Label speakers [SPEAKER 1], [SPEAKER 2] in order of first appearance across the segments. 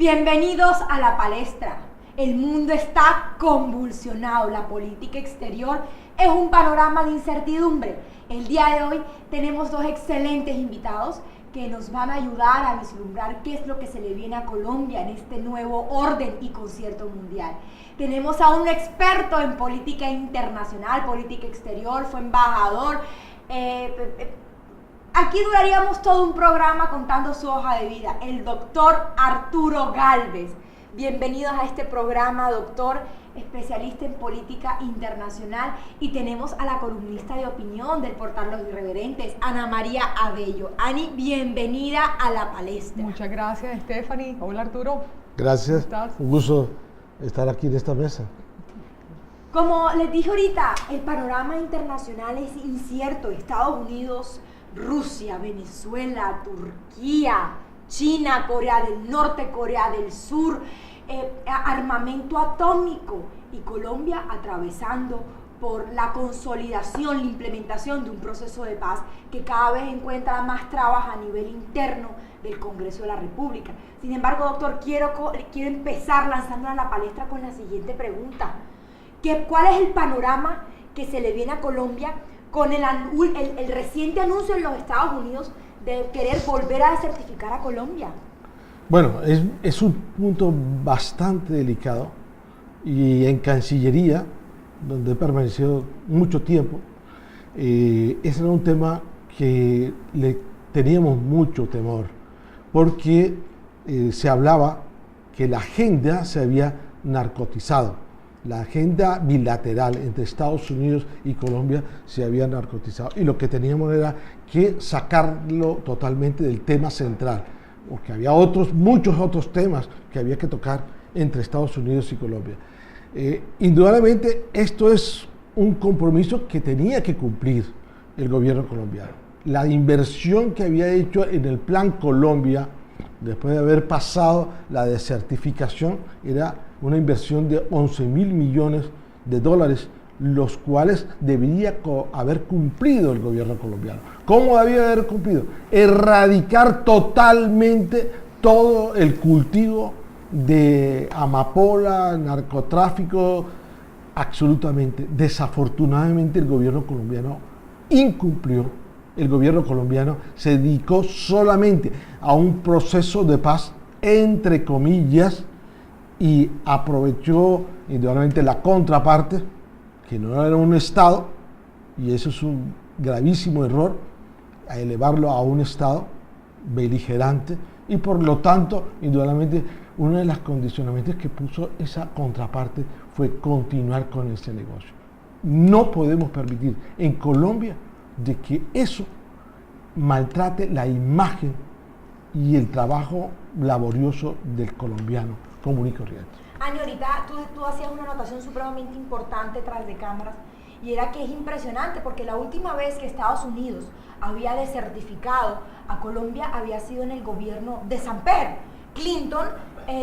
[SPEAKER 1] Bienvenidos a La Palestra. El mundo está convulsionado, la política exterior es un panorama de incertidumbre. El día de hoy tenemos dos excelentes invitados que nos van a ayudar a vislumbrar qué es lo que se le viene a Colombia en este nuevo orden y concierto mundial. Tenemos a un experto en política internacional, política exterior, fue embajador. Aquí duraríamos todo un programa contando su hoja de vida, el doctor Arturo Gálvez. Bienvenidos a este programa, doctor, especialista en política internacional. Y tenemos a la columnista de opinión del portal Los Irreverentes, Ana María Abello. Ani, bienvenida a La Palestra.
[SPEAKER 2] Muchas gracias, Stephanie. Hola, Arturo.
[SPEAKER 3] Gracias.
[SPEAKER 2] ¿Cómo estás?
[SPEAKER 3] Un gusto estar aquí en esta mesa.
[SPEAKER 1] Como les dije ahorita, el panorama internacional es incierto. Estados Unidos, Rusia, Venezuela, Turquía, China, Corea del Norte, Corea del Sur, armamento atómico, y Colombia atravesando por la consolidación, la implementación de un proceso de paz que cada vez encuentra más trabas a nivel interno del Congreso de la República. Sin embargo, doctor, quiero empezar lanzándola a la palestra con la siguiente pregunta. ¿Cuál es el panorama que se le viene a Colombia con el reciente anuncio en los Estados Unidos de querer volver a desertificar a Colombia?
[SPEAKER 3] Bueno, es un punto bastante delicado, y en Cancillería, donde he permanecido mucho tiempo, ese era un tema que le teníamos mucho temor, porque se hablaba que la agenda se había narcotizado. La agenda bilateral entre Estados Unidos y Colombia se había narcotizado, y lo que teníamos era que sacarlo totalmente del tema central, porque había muchos otros temas que había que tocar entre Estados Unidos y Colombia. Indudablemente esto es un compromiso que tenía que cumplir el gobierno colombiano. La inversión que había hecho en el Plan Colombia, después de haber pasado la desertificación, era una inversión de 11.000 millones de dólares, los cuales debería haber cumplido el gobierno colombiano. ¿Cómo debía haber cumplido? Erradicar totalmente todo el cultivo de amapola, narcotráfico, absolutamente. Desafortunadamente el gobierno colombiano incumplió. El gobierno colombiano se dedicó solamente a un proceso de paz, entre comillas, y aprovechó indudablemente la contraparte, que no era un Estado, y eso es un gravísimo error, a elevarlo a un Estado beligerante, y por lo tanto, indudablemente, uno de los condicionamientos que puso esa contraparte fue continuar con este negocio. No podemos permitir en Colombia de que eso maltrate la imagen y el trabajo laborioso del colombiano común y corriente.
[SPEAKER 1] Ani, ahorita tú hacías una anotación supremamente importante tras de cámaras, y era que es impresionante porque la última vez que Estados Unidos había desertificado a Colombia había sido en el gobierno de Samper. Clinton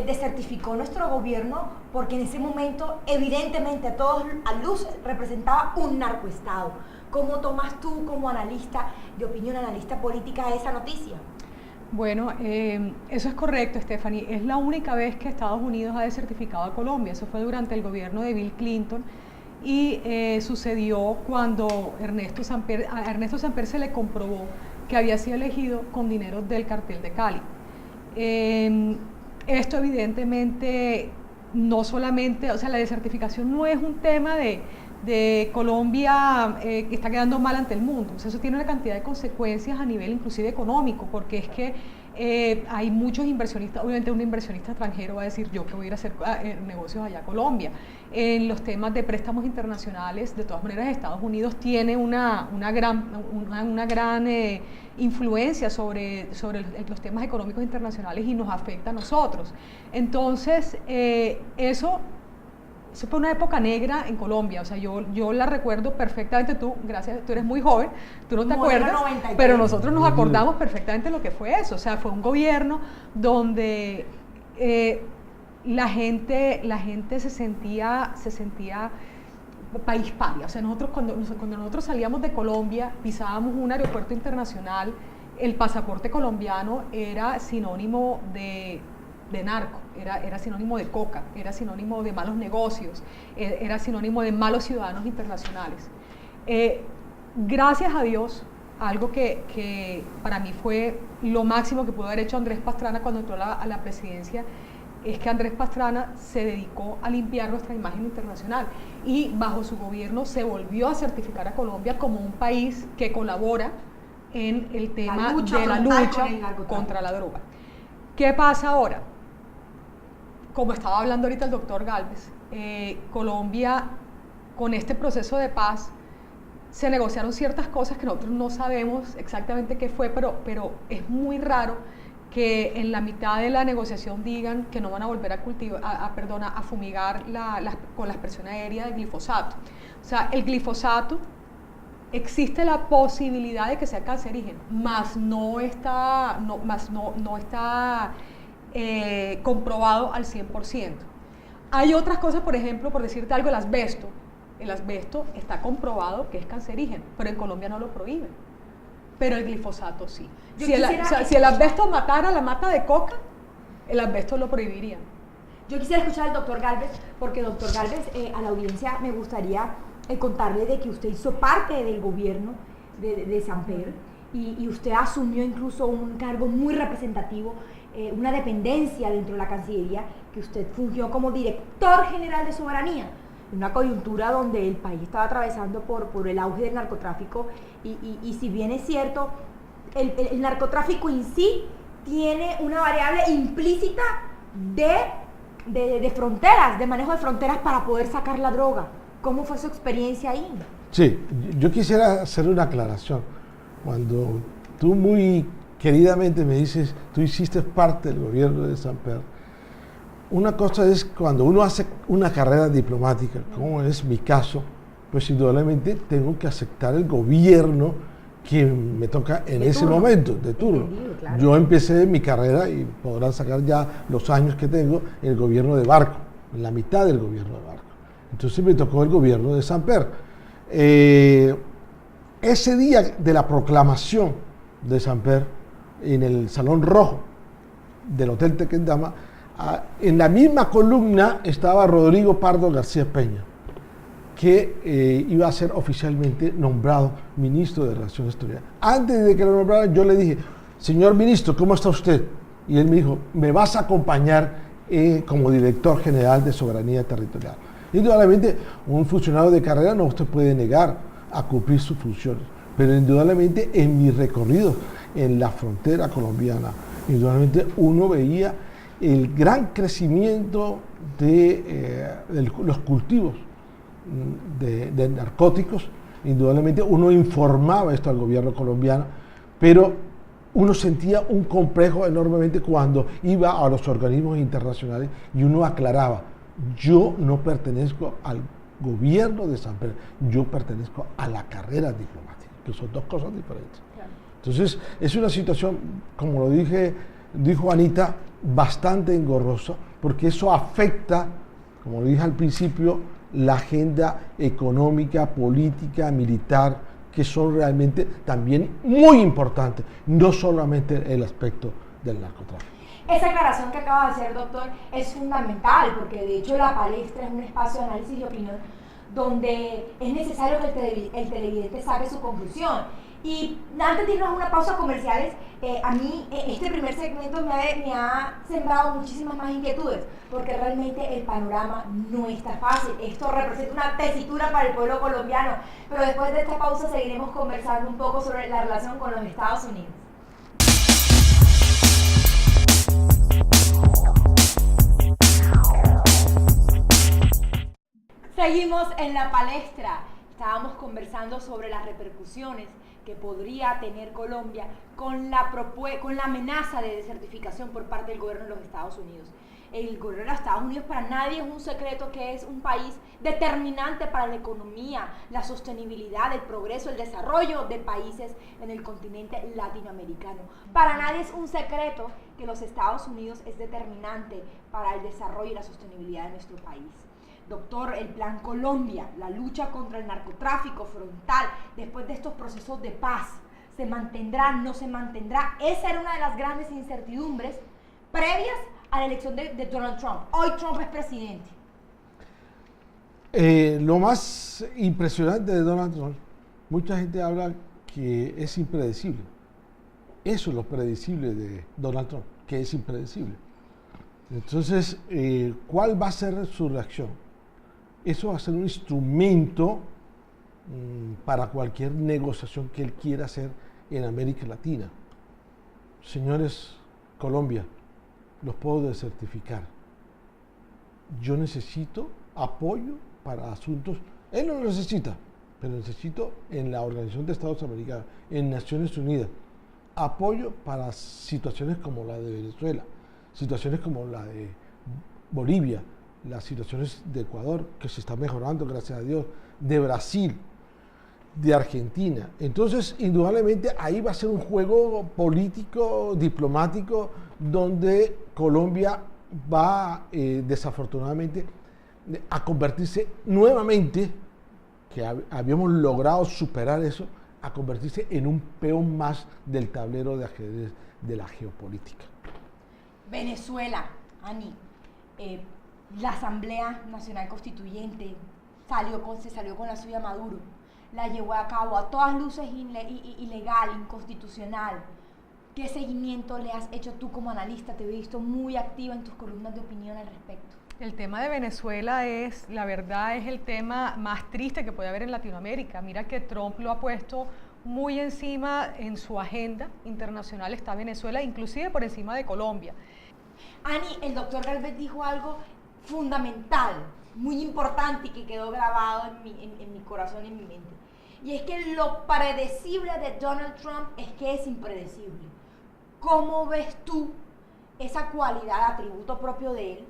[SPEAKER 1] desertificó nuestro gobierno porque en ese momento evidentemente a todos a luz representaba un narcoestado. ¿Cómo tomas tú como analista de opinión, analista política, esa noticia?
[SPEAKER 2] Bueno, eso es correcto, Stephanie. Es la única vez que Estados Unidos ha desertificado a Colombia. Eso fue durante el gobierno de Bill Clinton, y sucedió cuando a Ernesto Samper se le comprobó que había sido elegido con dinero del cartel de Cali. Esto evidentemente no solamente, o sea, la desertificación no es un tema de Colombia que está quedando mal ante el mundo. O sea, eso tiene una cantidad de consecuencias a nivel inclusive económico, porque es que hay muchos inversionistas, obviamente un inversionista extranjero va a decir yo que voy a ir a hacer negocios allá a Colombia. En los temas de préstamos internacionales, de todas maneras Estados Unidos tiene una gran influencia sobre los temas económicos internacionales y nos afecta a nosotros. Entonces, eso fue una época negra en Colombia. O sea, yo la recuerdo perfectamente. Tú eres muy joven, tú no te acuerdas,
[SPEAKER 1] 93.
[SPEAKER 2] pero nosotros nos acordamos perfectamente lo que fue eso. O sea, fue un gobierno donde la gente se sentía país paria. O sea, cuando nosotros salíamos de Colombia, pisábamos un aeropuerto internacional, el pasaporte colombiano era sinónimo de de narco, era sinónimo de coca, era sinónimo de malos negocios, era sinónimo de malos ciudadanos internacionales. Gracias a Dios, algo que para mí fue lo máximo que pudo haber hecho Andrés Pastrana cuando entró a la presidencia, es que Andrés Pastrana se dedicó a limpiar nuestra imagen internacional y bajo su gobierno se volvió a certificar a Colombia como un país que colabora en el tema de la lucha contra la droga. ¿Qué pasa ahora? Como estaba hablando ahorita el doctor Gálvez, Colombia, con este proceso de paz, se negociaron ciertas cosas que nosotros no sabemos exactamente qué fue, pero es muy raro que en la mitad de la negociación digan que no van a volver a fumigar con la aspersión aérea de glifosato. O sea, el glifosato existe la posibilidad de que sea cancerígeno, mas no está comprobado al 100%. Hay otras cosas, por ejemplo, por decirte algo, el asbesto. El asbesto está comprobado que es cancerígeno, pero en Colombia no lo prohíben. Pero el glifosato sí. Si el asbesto matara la mata de coca, el asbesto lo prohibirían.
[SPEAKER 1] Yo quisiera escuchar al doctor Gálvez, porque doctor Gálvez, a la audiencia me gustaría contarle de que usted hizo parte del gobierno de Samper y usted asumió incluso un cargo muy representativo, una dependencia dentro de la Cancillería, que usted fungió como director general de soberanía, en una coyuntura donde el país estaba atravesando por el auge del narcotráfico y si bien es cierto, el narcotráfico en sí tiene una variable implícita de fronteras, de manejo de fronteras para poder sacar la droga. ¿Cómo fue su experiencia ahí?
[SPEAKER 3] Sí, yo quisiera hacer una aclaración. Cuando tú muy queridamente me dices, tú hiciste parte del gobierno de Samper, una cosa es cuando uno hace una carrera diplomática, como es mi caso, pues indudablemente tengo que aceptar el gobierno que me toca en ese momento, de turno.
[SPEAKER 1] Claro.
[SPEAKER 3] Yo empecé mi carrera, y podrán sacar ya los años que tengo, en el gobierno de Barco, en la mitad del gobierno de Barco. Entonces me tocó el gobierno de Samper. Ese día de la proclamación de Samper, en el Salón Rojo del Hotel Tequendama, en la misma columna estaba Rodrigo Pardo García Peña, que iba a ser oficialmente nombrado ministro de Relaciones Exteriores. Antes de que lo nombrara, yo le dije, señor ministro, ¿cómo está usted? Y él me dijo, me vas a acompañar como director general de Soberanía Territorial. Indudablemente, un funcionario de carrera no se puede negar a cumplir sus funciones, pero indudablemente en mi recorrido en la frontera colombiana, indudablemente uno veía el gran crecimiento de los cultivos de narcóticos. Indudablemente uno informaba esto al gobierno colombiano, pero uno sentía un complejo enormemente cuando iba a los organismos internacionales y uno aclaraba, yo no pertenezco al gobierno de Samper, yo pertenezco a la carrera diplomática, que son dos cosas diferentes. Claro. Entonces, es una situación, como lo dijo Anita, bastante engorrosa, porque eso afecta, como lo dije al principio, la agenda económica, política, militar, que son realmente también muy importantes, no solamente el aspecto del narcotráfico.
[SPEAKER 1] Esa aclaración que acaba de hacer, doctor, es fundamental, porque de hecho la palestra es un espacio de análisis y opinión donde es necesario que el televidente saque su conclusión. Y antes de irnos a una pausa comerciales, a mí este primer segmento me ha sembrado muchísimas más inquietudes, porque realmente el panorama no está fácil. Esto representa una tesitura para el pueblo colombiano, pero después de esta pausa seguiremos conversando un poco sobre la relación con los Estados Unidos. Seguimos en la palestra. Estábamos conversando sobre las repercusiones que podría tener Colombia con la amenaza de desertificación por parte del gobierno de los Estados Unidos. El gobierno de los Estados Unidos para nadie es un secreto que es un país determinante para la economía, la sostenibilidad, el progreso, el desarrollo de países en el continente latinoamericano. Para nadie es un secreto que los Estados Unidos es determinante para el desarrollo y la sostenibilidad de nuestro país. Doctor, el Plan Colombia, la lucha contra el narcotráfico frontal, después de estos procesos de paz, ¿se mantendrá, no se mantendrá? Esa era una de las grandes incertidumbres previas a la elección de Donald Trump? Hoy Trump es presidente.
[SPEAKER 3] Lo más impresionante de Donald Trump, mucha gente habla que es impredecible. Eso es lo predecible de Donald Trump, que es impredecible. Entonces, ¿cuál va a ser su reacción? Eso va a ser un instrumento para cualquier negociación que él quiera hacer en América Latina. Señores, Colombia, los puedo desertificar. Yo necesito apoyo para asuntos, él no lo necesita, pero necesito en la Organización de Estados Americanos, en Naciones Unidas, apoyo para situaciones como la de Venezuela, situaciones como la de Bolivia, las situaciones de Ecuador, que se está mejorando, gracias a Dios, de Brasil, de Argentina. Entonces, indudablemente, ahí va a ser un juego político, diplomático, donde Colombia va, desafortunadamente, a convertirse nuevamente, que habíamos logrado superar eso, a convertirse en un peón más del tablero de ajedrez de la geopolítica.
[SPEAKER 1] Venezuela, Ani, la Asamblea Nacional Constituyente se salió con la suya Maduro, la llevó a cabo a todas luces ilegal, inconstitucional. ¿Qué seguimiento le has hecho tú como analista? Te he visto muy activa en tus columnas de opinión al respecto.
[SPEAKER 2] El tema de Venezuela la verdad, es el tema más triste que puede haber en Latinoamérica. Mira que Trump lo ha puesto muy encima en su agenda internacional, está Venezuela, inclusive por encima de Colombia.
[SPEAKER 1] Ani, el doctor Galvez dijo algo fundamental, muy importante y que quedó grabado en mi corazón y en mi mente. Y es que lo predecible de Donald Trump es que es impredecible. ¿Cómo ves tú esa cualidad, atributo propio de él,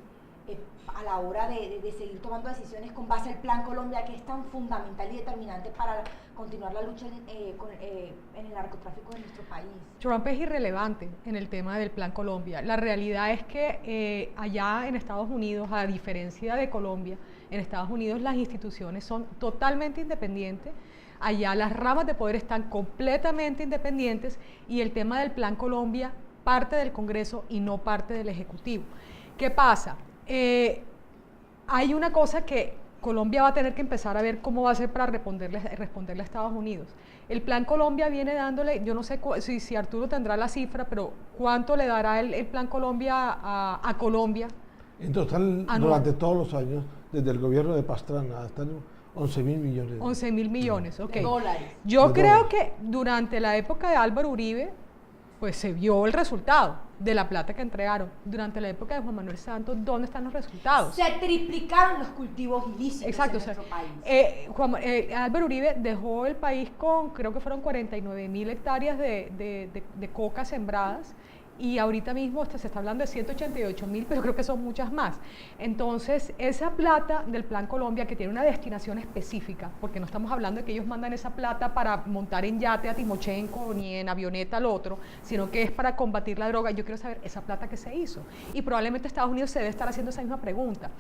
[SPEAKER 1] a la hora de seguir tomando decisiones con base al Plan Colombia, que es tan fundamental y determinante para continuar la lucha en el narcotráfico de nuestro país?
[SPEAKER 2] Trump es irrelevante en el tema del Plan Colombia. La realidad es que allá en Estados Unidos, a diferencia de Colombia, en Estados Unidos las instituciones son totalmente independientes. Allá las ramas de poder están completamente independientes y el tema del Plan Colombia parte del Congreso y no parte del Ejecutivo. ¿Qué pasa? Hay una cosa que Colombia va a tener que empezar a ver cómo va a hacer para responderle a Estados Unidos. El Plan Colombia viene dándole, yo no sé si Arturo tendrá la cifra, pero ¿cuánto le dará el Plan Colombia a Colombia?
[SPEAKER 3] En total, durante todos los años, desde el gobierno de Pastrana hasta 11.000 millones.
[SPEAKER 2] 11.000 millones, ok.
[SPEAKER 1] De dólares.
[SPEAKER 2] Yo creo que durante la época de Álvaro Uribe, pues se vio el resultado de la plata que entregaron. Durante la época de Juan Manuel Santos, ¿dónde están los resultados?
[SPEAKER 1] Se triplicaron los cultivos ilícitos.
[SPEAKER 2] Exacto,
[SPEAKER 1] en nuestro país.
[SPEAKER 2] Álvaro Uribe dejó el país con, creo que fueron 49.000 hectáreas de coca sembradas, y ahorita mismo se está hablando de 188.000, pero creo que son muchas más. Entonces, esa plata del Plan Colombia, que tiene una destinación específica, porque no estamos hablando de que ellos mandan esa plata para montar en yate a Timochenko ni en avioneta al otro, sino que es para combatir la droga. Yo quiero saber esa plata que se hizo. Y probablemente Estados Unidos se debe estar haciendo esa misma pregunta.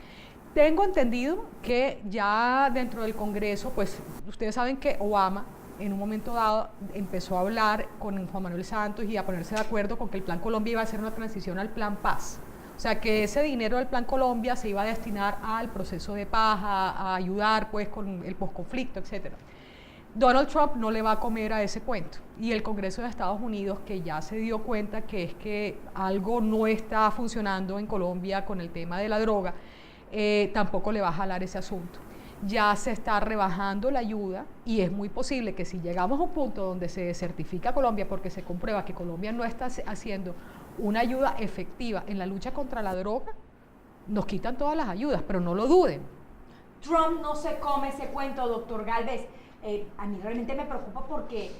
[SPEAKER 2] Tengo entendido que ya dentro del Congreso, pues ustedes saben que Obama en un momento dado empezó a hablar con Juan Manuel Santos y a ponerse de acuerdo con que el Plan Colombia iba a ser una transición al Plan Paz. O sea, que ese dinero del Plan Colombia se iba a destinar al proceso de paz, a ayudar pues con el posconflicto, etc. Donald Trump no le va a comer a ese cuento, y el Congreso de Estados Unidos, que ya se dio cuenta que es que algo no está funcionando en Colombia con el tema de la droga, tampoco le va a jalar ese asunto. Ya se está rebajando la ayuda y es muy posible que si llegamos a un punto donde se certifica Colombia porque se comprueba que Colombia no está haciendo una ayuda efectiva en la lucha contra la droga, nos quitan todas las ayudas, pero no lo duden.
[SPEAKER 1] Trump no se come ese cuento, doctor Galvez. A mí realmente me preocupa porque,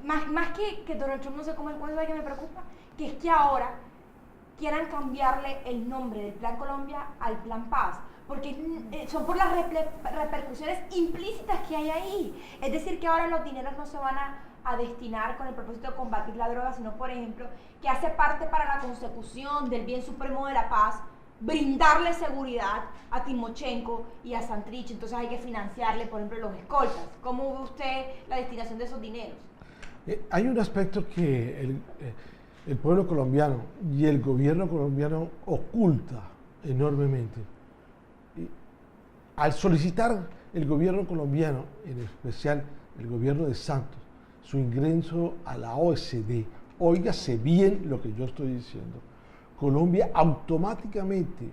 [SPEAKER 1] más que Donald Trump no se come el cuento, ¿sabe qué me preocupa? Que es que ahora quieran cambiarle el nombre del Plan Colombia al Plan Paz, porque son por las repercusiones implícitas que hay ahí. Es decir, que ahora los dineros no se van a destinar con el propósito de combatir la droga, sino, por ejemplo, que hace parte para la consecución del bien supremo de la paz, brindarle seguridad a Timochenko y a Santrich. Entonces hay que financiarle, por ejemplo, los escoltas. ¿Cómo ve usted la destinación de esos dineros?
[SPEAKER 3] Hay un aspecto que el pueblo colombiano y el gobierno colombiano oculta enormemente. Al solicitar el gobierno colombiano, en especial el gobierno de Santos, su ingreso a la OECD, óigase bien lo que yo estoy diciendo, Colombia automáticamente,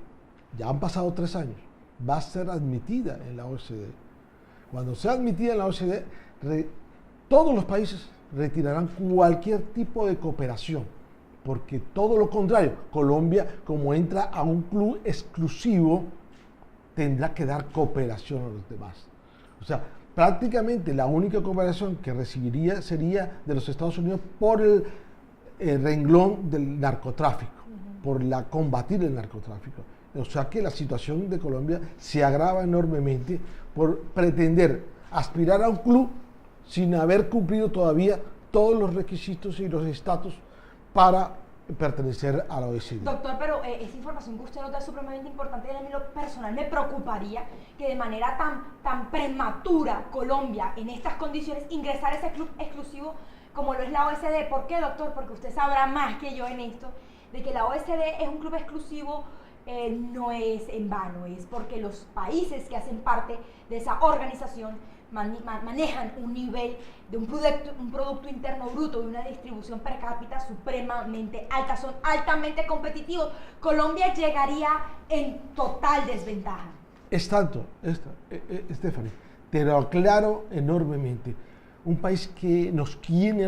[SPEAKER 3] ya han pasado 3 años, va a ser admitida en la OECD. Cuando sea admitida en la OECD, todos los países retirarán cualquier tipo de cooperación, porque todo lo contrario, Colombia, como entra a un club exclusivo, tendrá que dar cooperación a los demás. O sea, prácticamente la única cooperación que recibiría sería de los Estados Unidos por el renglón del narcotráfico, por combatir el narcotráfico. O sea que la situación de Colombia se agrava enormemente por pretender aspirar a un club sin haber cumplido todavía todos los requisitos y los estatus para pertenecer a la OECD.
[SPEAKER 1] Doctor, pero esa información que usted nos da es supremamente importante y a mí lo personal me preocuparía que de manera tan prematura Colombia en estas condiciones ingresara a ese club exclusivo como lo es la OECD. ¿Por qué, doctor? Porque usted sabrá más que yo en esto, de que la OECD es un club exclusivo. No es en vano, es porque los países que hacen parte de esa organización manejan un nivel de un producto interno bruto y una distribución per cápita supremamente alta, son altamente competitivos. Colombia llegaría en total desventaja.
[SPEAKER 3] Es tanto, Stephanie, te lo aclaro enormemente. Un país que nos quiere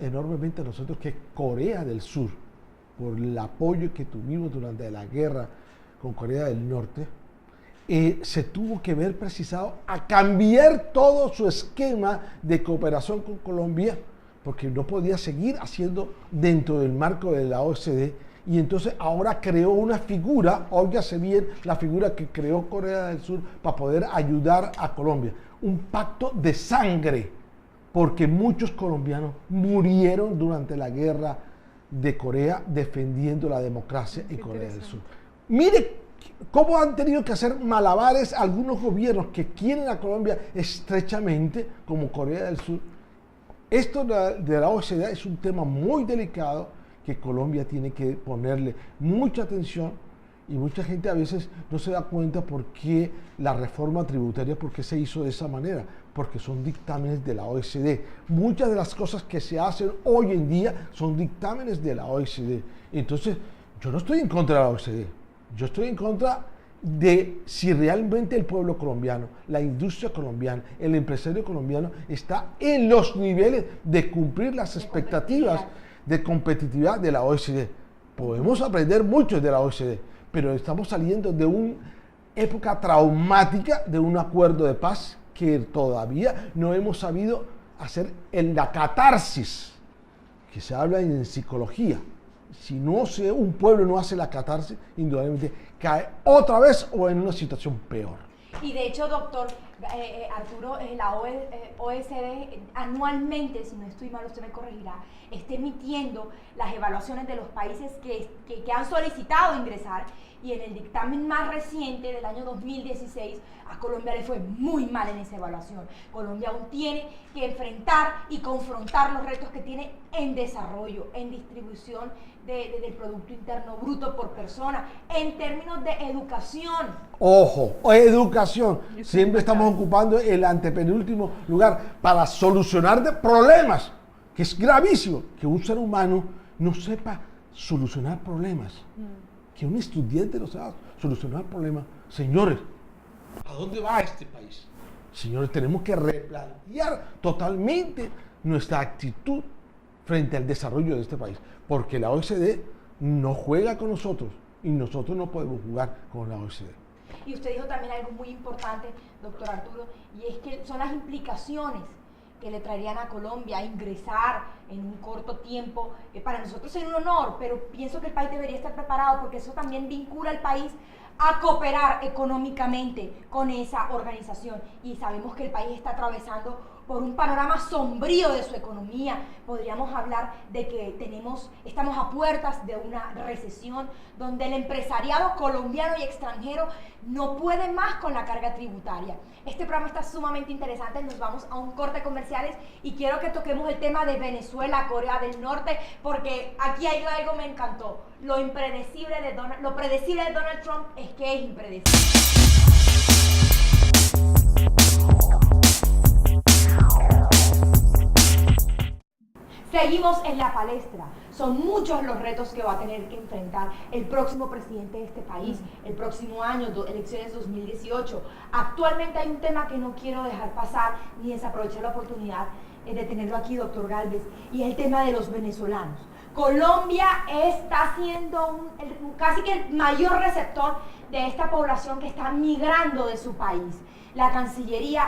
[SPEAKER 3] enormemente a nosotros, que es Corea del Sur, por el apoyo que tuvimos durante la guerra con Corea del Norte, se tuvo que ver precisado a cambiar todo su esquema de cooperación con Colombia, porque no podía seguir haciendo dentro del marco de la OCDE, y entonces ahora creó una figura, óigase bien, la figura que creó Corea del Sur para poder ayudar a Colombia, un pacto de sangre, porque muchos colombianos murieron durante la guerra de Corea defendiendo la democracia en Corea del Sur. Mire cómo han tenido que hacer malabares algunos gobiernos que quieren a Colombia estrechamente, como Corea del Sur. Esto de la OCDE es un tema muy delicado que Colombia tiene que ponerle mucha atención, y mucha gente a veces no se da cuenta por qué la reforma tributaria, por qué se hizo de esa manera, porque son dictámenes de la OECD. Muchas de las cosas que se hacen hoy en día son dictámenes de la OECD. Entonces, yo no estoy en contra de la OECD, yo estoy en contra de si realmente el pueblo colombiano, la industria colombiana, el empresario colombiano está en los niveles de cumplir las expectativas de competitividad de la OECD. Podemos aprender mucho de la OECD, pero estamos saliendo de una época traumática, de un acuerdo de paz que todavía no hemos sabido hacer en la catarsis, que se habla en psicología. Si un pueblo no hace la catarsis, indudablemente cae otra vez o en una situación peor.
[SPEAKER 1] Y de hecho, doctor Arturo, la OECD anualmente, si no estoy mal, usted me corregirá, está emitiendo las evaluaciones de los países que han solicitado ingresar, y en el dictamen más reciente del año 2016 a Colombia le fue muy mal en esa evaluación. Colombia aún tiene que enfrentar y confrontar los retos que tiene en desarrollo, en distribución del Producto Interno Bruto por persona, en términos de educación.
[SPEAKER 3] Ojo, educación. Siempre estamos ocupando el antepenúltimo lugar para solucionar problemas, que es gravísimo que un ser humano no sepa solucionar problemas. Que un estudiante no sepa solucionar problemas. Señores, ¿a dónde va este país? Señores, tenemos que replantear totalmente nuestra actitud frente al desarrollo de este país, porque la OECD no juega con nosotros y nosotros no podemos jugar con la OECD.
[SPEAKER 1] Y usted dijo también algo muy importante, doctor Arturo, y es que son las implicaciones que le traerían a Colombia a ingresar en un corto tiempo. Para nosotros sería un honor, pero pienso que el país debería estar preparado, porque eso también vincula al país a cooperar económicamente con esa organización, y sabemos que el país está atravesando por un panorama sombrío de su economía. Podríamos hablar de que estamos a puertas de una recesión donde el empresariado colombiano y extranjero no puede más con la carga tributaria. Este programa está sumamente interesante, nos vamos a un corte comerciales y quiero que toquemos el tema de Venezuela, Corea del Norte, porque aquí hay algo que me encantó. Lo predecible de Donald Trump es que es impredecible. Seguimos en la palestra. Son muchos los retos que va a tener que enfrentar el próximo presidente de este país, el próximo año, elecciones 2018. Actualmente hay un tema que no quiero dejar pasar ni desaprovechar la oportunidad de tenerlo aquí, doctor Gálvez, y es el tema de los venezolanos. Colombia está siendo casi que el mayor receptor de esta población que está migrando de su país. La Cancillería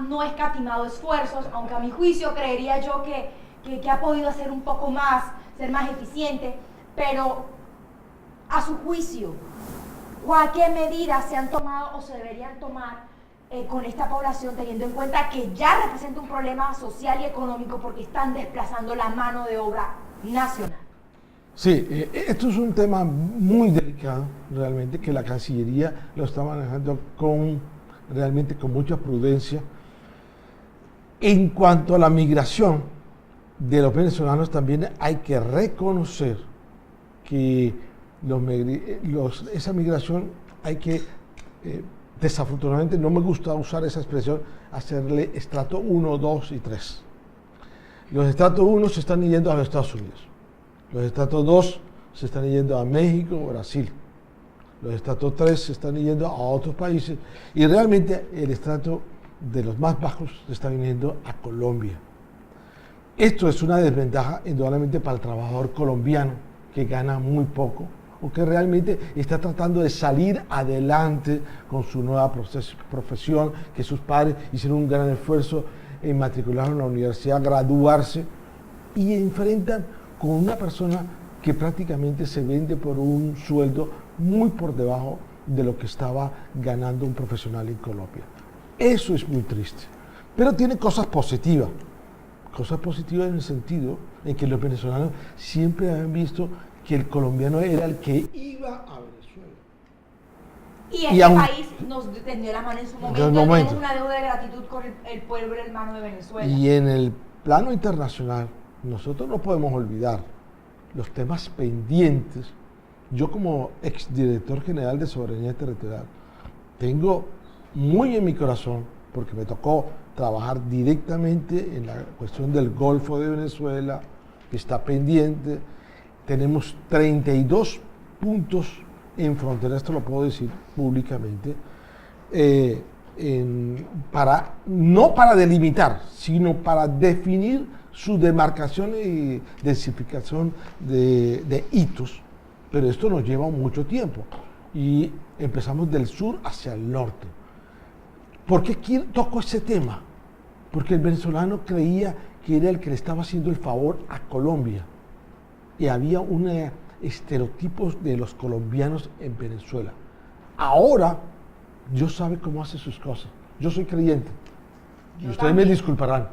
[SPEAKER 1] no ha escatimado esfuerzos, aunque a mi juicio creería yo que ha podido hacer un poco más, ser más eficiente, pero a su juicio, ¿qué medidas se han tomado o se deberían tomar con esta población, teniendo en cuenta que ya representa un problema social y económico porque están desplazando la mano de obra nacional?
[SPEAKER 3] Sí, esto es un tema muy delicado, realmente, que la Cancillería lo está manejando realmente con mucha prudencia. En cuanto a la migración de los venezolanos, también hay que reconocer que esa migración hay que, desafortunadamente, no me gusta usar esa expresión, hacerle estrato 1, 2 y 3. Los estratos 1 se están yendo a los Estados Unidos. Los estratos 2 se están yendo a México o Brasil. Los estratos 3 se están yendo a otros países. Y realmente el estrato de los más bajos se está viniendo a Colombia. Esto es una desventaja indudablemente para el trabajador colombiano que gana muy poco o que realmente está tratando de salir adelante con su nueva profesión, que sus padres hicieron un gran esfuerzo en matricularse en la universidad, graduarse, y enfrentan con una persona que prácticamente se vende por un sueldo muy por debajo de lo que estaba ganando un profesional en Colombia. Eso es muy triste, pero tiene cosas positivas en el sentido en que los venezolanos siempre han visto que el colombiano era el que iba a Venezuela.
[SPEAKER 1] Y este país nos tendió la mano en su momento. Tenemos una deuda de gratitud con el pueblo hermano de Venezuela.
[SPEAKER 3] Y en el plano internacional, nosotros no podemos olvidar los temas pendientes. Yo, como exdirector general de Soberanía Territorial, tengo muy en mi corazón, porque me tocó trabajar directamente en la cuestión del Golfo de Venezuela, que está pendiente. Tenemos 32 puntos en frontera, esto lo puedo decir públicamente, no para delimitar, sino para definir su demarcación y densificación de hitos, pero esto nos lleva mucho tiempo y empezamos del sur hacia el norte. ¿Por qué toco ese tema? Porque el venezolano creía que era el que le estaba haciendo el favor a Colombia y había un estereotipo de los colombianos en Venezuela. Ahora, Dios sabe cómo hace sus cosas. Yo soy creyente y ustedes me disculparán,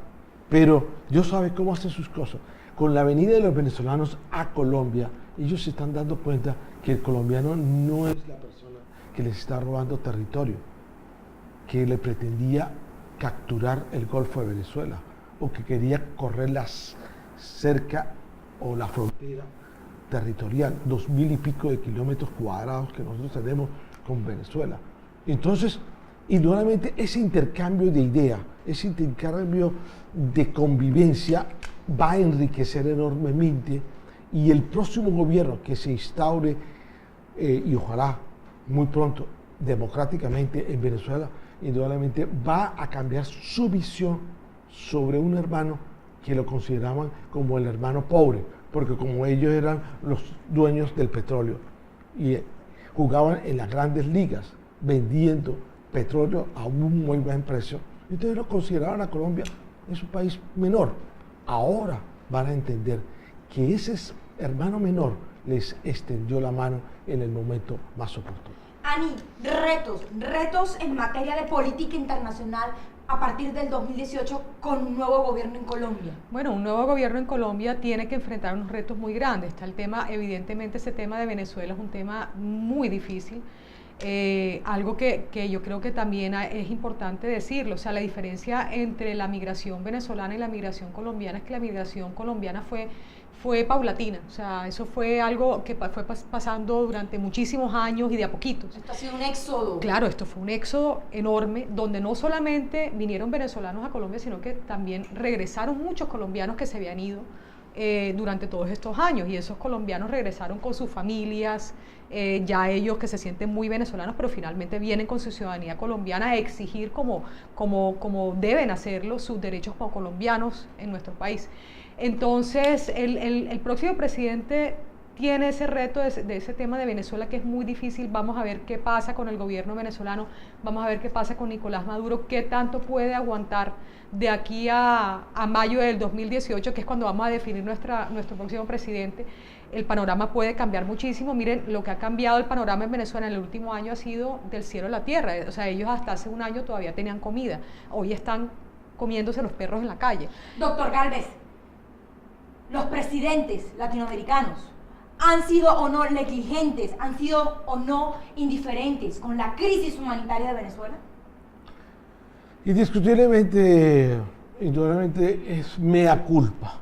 [SPEAKER 3] pero Dios sabe cómo hace sus cosas. Con la venida de los venezolanos a Colombia, ellos se están dando cuenta que el colombiano no es la persona que les está robando territorio, que le pretendía capturar el Golfo de Venezuela o que quería correr cerca o la frontera territorial, 2.000 y pico de kilómetros cuadrados que nosotros tenemos con Venezuela. Entonces, indudablemente ese intercambio de ideas, ese intercambio de convivencia va a enriquecer enormemente, y el próximo gobierno que se instaure, y ojalá muy pronto democráticamente en Venezuela, indudablemente va a cambiar su visión sobre un hermano que lo consideraban como el hermano pobre, porque como ellos eran los dueños del petróleo y jugaban en las grandes ligas vendiendo petróleo a un muy buen precio, entonces lo consideraban a Colombia es un país menor. Ahora van a entender que ese hermano menor les extendió la mano en el momento más oportuno.
[SPEAKER 1] Ani, retos en materia de política internacional a partir del 2018 con un nuevo gobierno en Colombia?
[SPEAKER 2] Bueno, un nuevo gobierno en Colombia tiene que enfrentar unos retos muy grandes. Está el tema, evidentemente ese tema de Venezuela es un tema muy difícil. Algo que yo creo que también es importante decirlo, o sea, la diferencia entre la migración venezolana y la migración colombiana es que la migración colombiana fue paulatina, o sea, eso fue algo que fue pasando durante muchísimos años y de a poquitos.
[SPEAKER 1] Esto ha sido un éxodo.
[SPEAKER 2] Claro, esto fue un éxodo enorme, donde no solamente vinieron venezolanos a Colombia, sino que también regresaron muchos colombianos que se habían ido durante todos estos años, y esos colombianos regresaron con sus familias, ya ellos que se sienten muy venezolanos, pero finalmente vienen con su ciudadanía colombiana a exigir como deben hacerlo sus derechos como colombianos en nuestro país. Entonces, el próximo presidente tiene ese reto de ese tema de Venezuela, que es muy difícil. Vamos a ver qué pasa con el gobierno venezolano, vamos a ver qué pasa con Nicolás Maduro, qué tanto puede aguantar de aquí a mayo del 2018, que es cuando vamos a definir nuestro próximo presidente. El panorama puede cambiar muchísimo. Miren, lo que ha cambiado el panorama en Venezuela en el último año ha sido del cielo a la tierra. O sea, ellos hasta hace un año todavía tenían comida, hoy están comiéndose los perros en la calle.
[SPEAKER 1] Doctor Gálvez, los presidentes latinoamericanos han sido o no negligentes, han sido o no indiferentes con la crisis humanitaria de Venezuela.
[SPEAKER 3] Indiscutiblemente, indudablemente es mea culpa.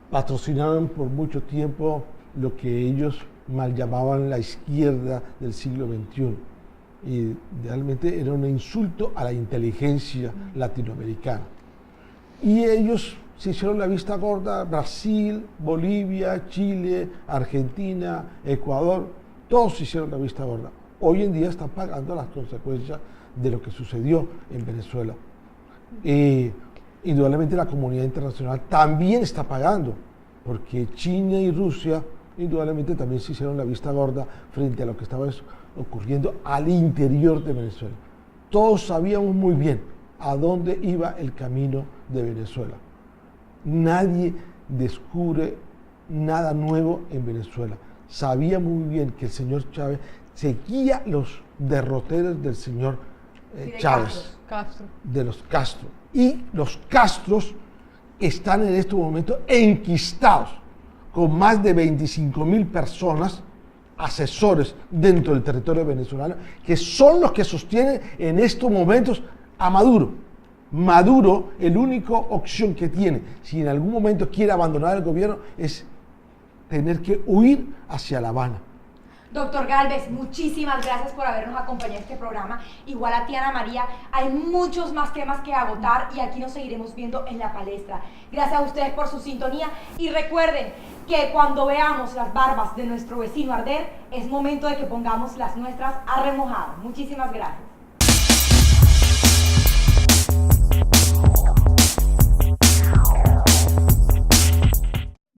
[SPEAKER 3] Patrocinaron por mucho tiempo lo que ellos mal llamaban la izquierda del siglo XXI. Y realmente era un insulto a la inteligencia latinoamericana. Y ellos se hicieron la vista gorda. Brasil, Bolivia, Chile, Argentina, Ecuador, todos se hicieron la vista gorda. Hoy en día están pagando las consecuencias de lo que sucedió en Venezuela. Indudablemente la comunidad internacional también está pagando, porque China y Rusia indudablemente también se hicieron la vista gorda frente a lo que estaba ocurriendo al interior de Venezuela. Todos sabíamos muy bien a dónde iba el camino de Venezuela. Nadie descubre nada nuevo en Venezuela. Sabía muy bien que el señor Chávez seguía los derroteros del señor Chávez, de los Castro. Y los Castros están en este momento enquistados con más de 25.000 personas, asesores dentro del territorio venezolano, que son los que sostienen en estos momentos a Maduro. Maduro, el único opción que tiene, si en algún momento quiere abandonar el gobierno, es tener que huir hacia La Habana.
[SPEAKER 1] Doctor Gálvez, muchísimas gracias por habernos acompañado en este programa. Igual a ti, Ana María, hay muchos más temas que agotar y aquí nos seguiremos viendo en la palestra. Gracias a ustedes por su sintonía y recuerden que cuando veamos las barbas de nuestro vecino arder, es momento de que pongamos las nuestras a remojar. Muchísimas gracias.